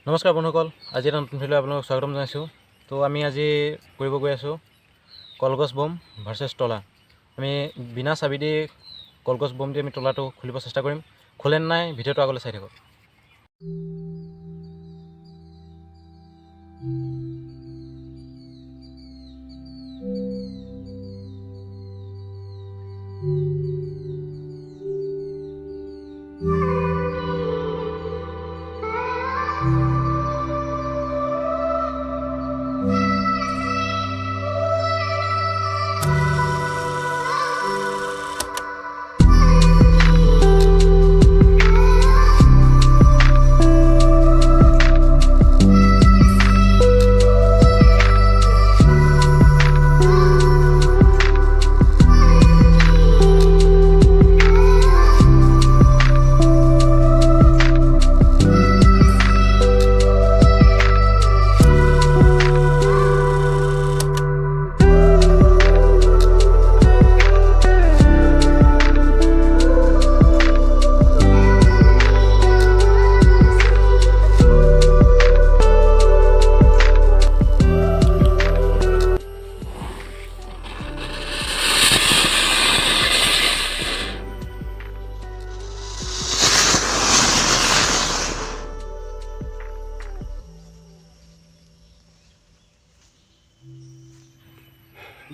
নমস্কাৰ বন্ধুসকল, আজি এটা নতুন ভিডিঅ'লৈ আপোনালোকক স্বাগতম জনাইছোঁ। তো আমি আজি কৰিব গৈ আছোঁ কলগছ বম ভাৰ্চেছ তলা। আমি বিনা চাবি দি কলগছ বম দি আমি তলাটো খুলিব চেষ্টা কৰিম। খোলে নাই ভিডিঅ'টো আগলৈ চাই থাকক।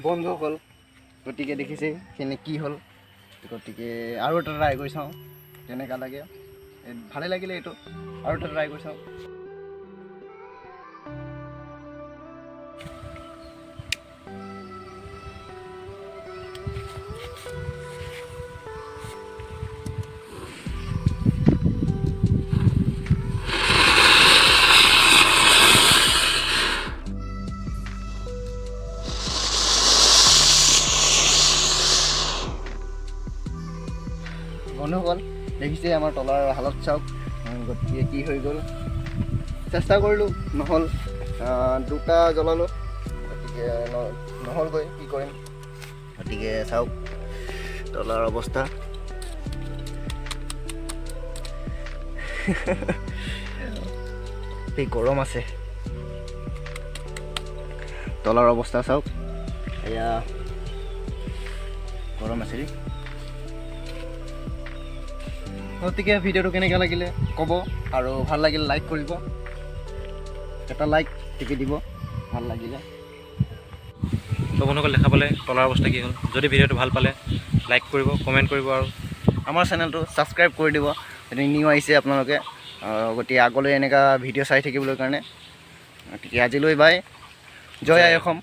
বন্ধুসকল, গতিকে দেখিছে সেইখিনি কি হ'ল। গতিকে আৰু এটা ট্ৰাই কৰি চাওঁ কেনেকুৱা লাগে। ভালে লাগিলে এইটো, আৰু এটা ট্ৰাই কৰি চাওঁ। বন্ধুসকল, দেখিছে আমাৰ তলাৰ হালত চাওক। গতিকে কি হৈ গ'ল, চেষ্টা কৰিলোঁ নহ'ল, দুটা জ্বলালোঁ। গতিকে নহ'লগৈ, কি কৰিম। গতিকে চাওক তলাৰ অৱস্থা। এই গৰম আছে, তলাৰ অৱস্থা চাওক। এয়া গৰম আছে। গতিকে ভিডিঅ'টো কেনেকৈ লাগিলে ক'ব, আৰু ভাল লাগিলে লাইক কৰিব। এটা লাইক টিপি দিব ভাল লাগিলে। তো বন্ধুসকল, দেখা পালে তলাৰ অৱস্থা কি হ'ল। যদি ভিডিঅ'টো ভাল পালে লাইক কৰিব, কমেণ্ট কৰিব, আৰু আমাৰ চেনেলটো ছাবস্ক্ৰাইব কৰি দিব যদি নিউ আহিছে আপোনালোকে। গতিকে আগলৈ এনেকুৱা ভিডিঅ' চাই থাকিবলৈ কাৰণে। গতিকে আজিলৈ বাই, জয় আই অসম।